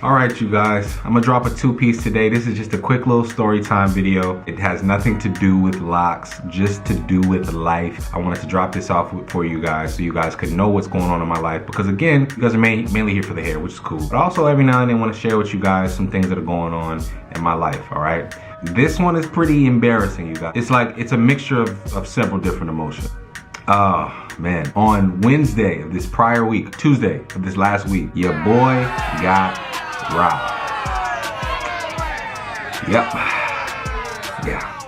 All right, you guys, I'm gonna drop a two-piece today. This is just a quick little story time video. It has nothing to do with locks, just to do with life. I wanted to drop this off for you guys so you guys could know what's going on in my life, because again, you guys are mainly here for the hair, which is cool. But also every now and then want to share with you guys some things that are going on in my life, all right? This one is pretty embarrassing, you guys. It's a mixture of several different emotions. Oh man, on Wednesday of this prior week, Tuesday of this last week, your boy got robbed. Yep. Yeah.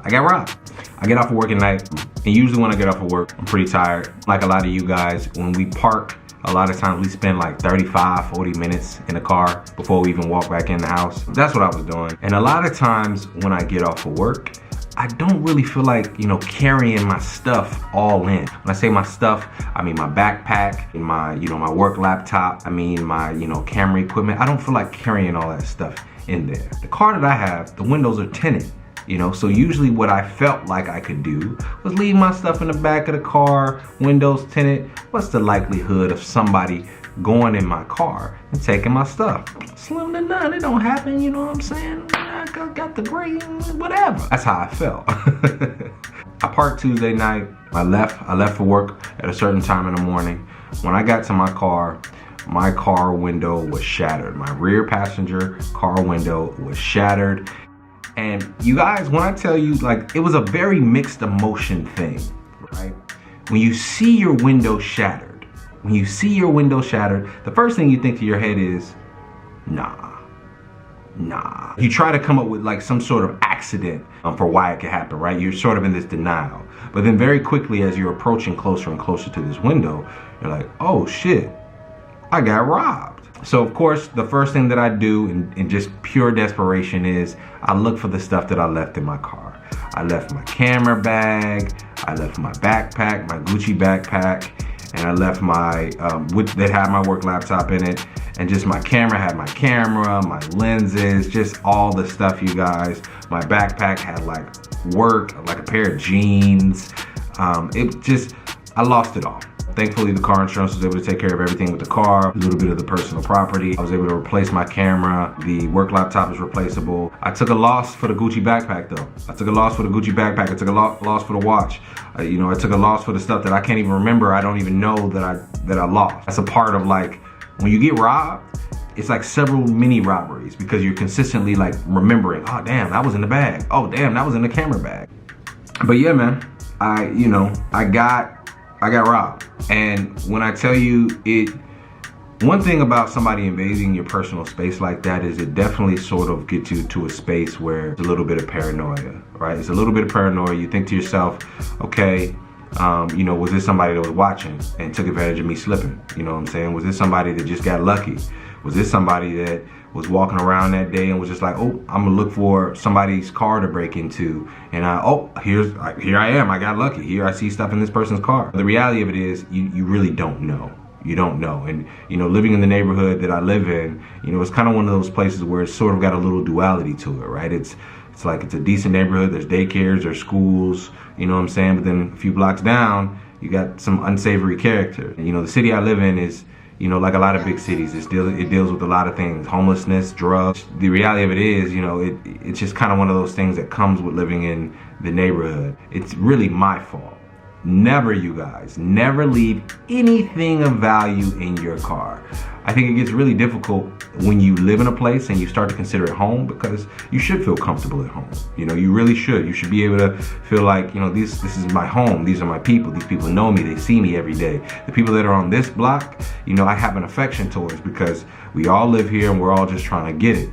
I got robbed. I get off of work at night, and usually when I get off of work, I'm pretty tired. Like a lot of you guys, when we park, a lot of times we spend like 35, 40 minutes in the car before we even walk back in the house. That's what I was doing. And a lot of times when I get off of work, I don't really feel like, carrying my stuff all in. When I say my stuff, I mean my backpack, my work laptop, I mean my, camera equipment. I don't feel like carrying all that stuff in there. The car that I have, the windows are tinted, so usually what I felt like I could do was leave my stuff in the back of the car, windows tinted. What's the likelihood of somebody going in my car and taking my stuff? Slim to none, it don't happen, you know what I'm saying? I got the gray, whatever. That's how I felt. I parked Tuesday night. I left for work at a certain time in the morning. When I got to my car window was shattered. My rear passenger car window was shattered. And you guys, when I tell you, it was a very mixed emotion thing, right? When you see your window shattered, the first thing you think to your head is, nah. You try to come up with some sort of accident for why it could happen, right? You're sort of in this denial. But then very quickly, as you're approaching closer and closer to this window, you're like, oh shit, I got robbed. So of course, the first thing that I do in just pure desperation is I look for the stuff that I left in my car. I left my camera bag, I left my backpack, my Gucci backpack, and I left my, that had my work laptop in it, and just my camera had my camera, my lenses, just all the stuff, you guys. My backpack had work, a pair of jeans. I lost it all. Thankfully, the car insurance was able to take care of everything with the car, a little bit of the personal property. I was able to replace my camera. The work laptop is replaceable. I took a loss for the Gucci backpack though. I took a loss for the Gucci backpack. I took a loss for the watch. I took a loss for the stuff that I can't even remember. I don't even know that I lost. That's a part of when you get robbed, it's several mini robberies because you're consistently remembering, oh damn, that was in the bag. Oh damn, that was in the camera bag. But yeah, man, I got robbed. And when I tell you one thing about somebody invading your personal space like that is it definitely sort of gets you to a space where it's a little bit of paranoia, right? It's a little bit of paranoia. You think to yourself, okay, was this somebody that was watching and took advantage of me slipping? You know what I'm saying? Was this somebody that just got lucky? Was this somebody that was walking around that day and was just like, oh, I'm gonna look for somebody's car to break into, and here I am, I got lucky. Here I see stuff in this person's car. The reality of it is you really don't know. You don't know. And living in the neighborhood that I live in, it's kind of one of those places where it's sort of got a little duality to it, right? It's a decent neighborhood. There's daycares, there's schools, you know what I'm saying? But then a few blocks down, you got some unsavory character. The city I live in is, like a lot of big cities, it deals with a lot of things, homelessness, drugs. The reality of it is, it's just kind of one of those things that comes with living in the neighborhood. It's really my fault. Never, you guys, never leave anything of value in your car. I think it gets really difficult when you live in a place and you start to consider it home, because you should feel comfortable at home. You really should. You should be able to feel like, this is my home. These are my people. These people know me. They see me every day. The people that are on this block, I have an affection towards, because we all live here and we're all just trying to get it.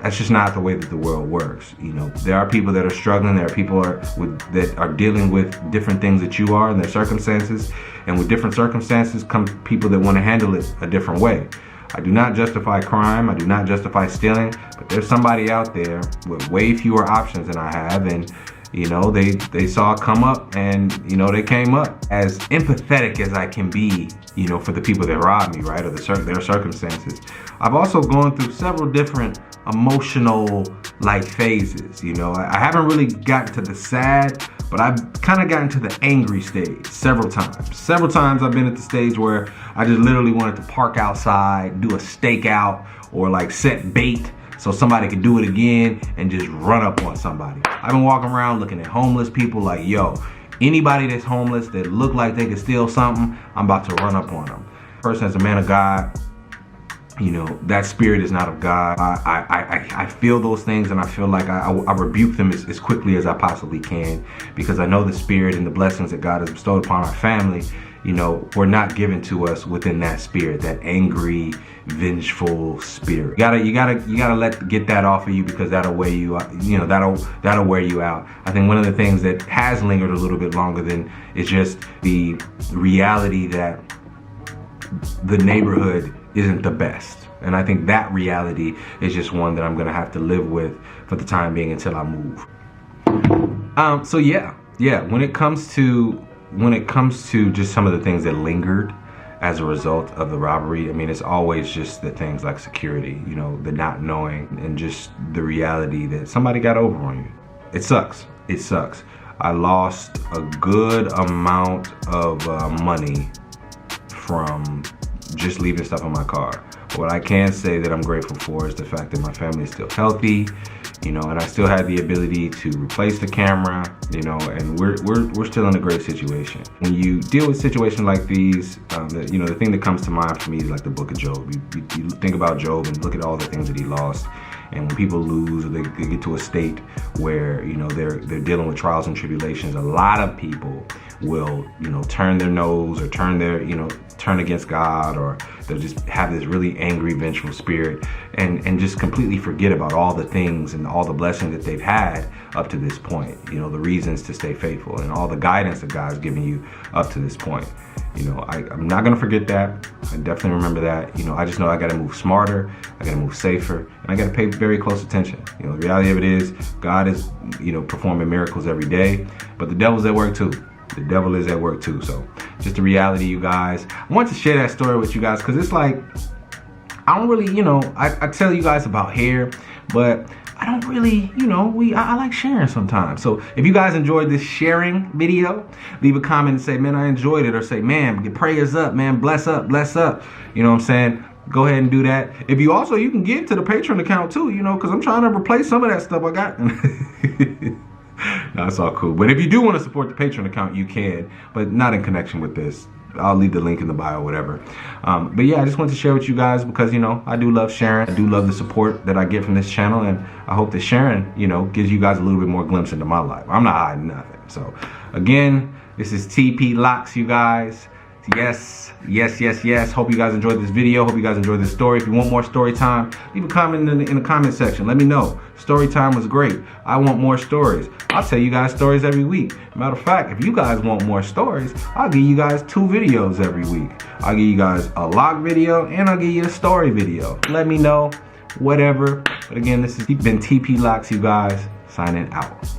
That's just not the way that the world works. There are people that are struggling. There are people that are dealing with different things that you are in their circumstances. And with different circumstances come people that want to handle it a different way. I do not justify crime. I do not justify stealing. But there's somebody out there with way fewer options than I have. And they saw it come up, and they came up. As empathetic as I can be, for the people that robbed me, right, or their circumstances, I've also gone through several different emotional like phases, you know. I haven't really gotten to the sad, but I've kind of gotten to the angry stage several times. Several times I've been at the stage where I just literally wanted to park outside, do a stakeout, or like set bait so somebody could do it again and just run up on somebody. I've been walking around looking at homeless people like, yo, anybody that's homeless that look like they could steal something, I'm about to run up on them. Person as a man of God, you know, that spirit is not of God. I feel those things, and I feel like I rebuke them as quickly as I possibly can, because I know the spirit and the blessings that God has bestowed upon our family, you know, were not given to us within that spirit, that angry, vengeful spirit. You gotta get that off of you, because that'll wear you out, you know, that'll wear you out. I think one of the things that has lingered a little bit longer than is just the reality that the neighborhood isn't the best. And I think that reality is just one that I'm gonna have to live with for the time being until I move. So yeah, when it comes to just some of the things that lingered as a result of the robbery, I mean, it's always just the things like security, you know, the not knowing, and just the reality that somebody got over on you. It sucks. It sucks. I lost a good amount of money from just leaving stuff in my car. What I can say that I'm grateful for is the fact that my family is still healthy, you know, and I still had the ability to replace the camera, you know, and we're still in a great situation. When you deal with situations like these, you know, the thing that comes to mind for me is like the book of Job. You think about Job and look at all the things that he lost. And when people lose, or they get to a state where, you know, they're dealing with trials and tribulations, a lot of people will, you know, turn their nose or turn against God, or they'll just have this really angry, vengeful spirit, and just completely forget about all the things and all the blessings that they've had up to this point. You know, the reasons to stay faithful and all the guidance that God's given you up to this point. You know, I'm not gonna forget that. I definitely remember that. You know, I just know I gotta move smarter, I gotta move safer, and I gotta pay very close attention. You know, the reality of it is God is, you know, performing miracles every day, but the devil's at work too. The devil is at work too. So just the reality, you guys. I want to share that story with you guys, because it's like, I don't really, you know, I tell you guys about hair, but I don't really, you know, I like sharing sometimes. So if you guys enjoyed this sharing video, leave a comment and say, man, I enjoyed it, or say, man, get prayers up, man, bless up, bless up. You know what I'm saying? Go ahead and do that. If you also, you can give to the Patron account too, you know, because I'm trying to replace some of that stuff I got. No, it's all cool. But if you do want to support the Patron account, you can, but not in connection with this. I'll leave the link in the bio, whatever. But yeah, I just wanted to share with you guys, because, you know, I do love sharing. I do love the support that I get from this channel, and I hope that sharing, you know, gives you guys a little bit more glimpse into my life. I'm not hiding nothing. So again, this is TP Locks, you guys. Yes. Hope you guys enjoyed this video. Hope you guys enjoyed this story. If you want more story time, leave a comment in the comment section. Let me know. Story time was great. I want more stories. I'll tell you guys stories every week. Matter of fact, if you guys want more stories, I'll give you guys 2 videos every week. I'll give you guys a log video, and I'll give you a story video. Let me know, whatever. But again, this has been TP Locks, you guys, signing out.